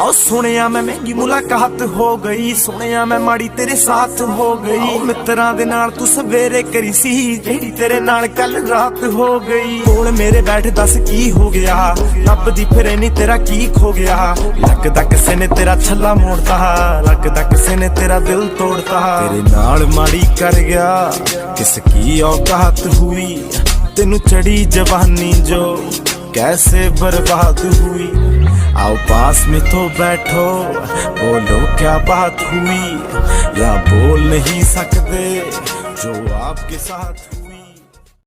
आओ सुनिया मैं महंगी मुलाकात हो गई, सुनिया मैं माड़ी तेरे साथ हो गई। मित्रां दे नाल तू सवेरे करी सी जेड़ी तेरे नाल कल रात हो गई। कोल मेरे बैठ दस की हो गया, लभदी फिरे नी तेरा की खो गया। लगदा किसे ने तेरा छल्ला मोड़ता, लगदा किसे ने तेरा दिल तोड़ता। तेरे नाल माड़ी कर गया किसकी औकात हुई, तेनू चढ़ी जवानी जो कैसे बर्बाद हुई। आओ पास में तो बैठो, बोलो क्या बात हुई, या बोल नहीं सकते जो आपके साथ हुई।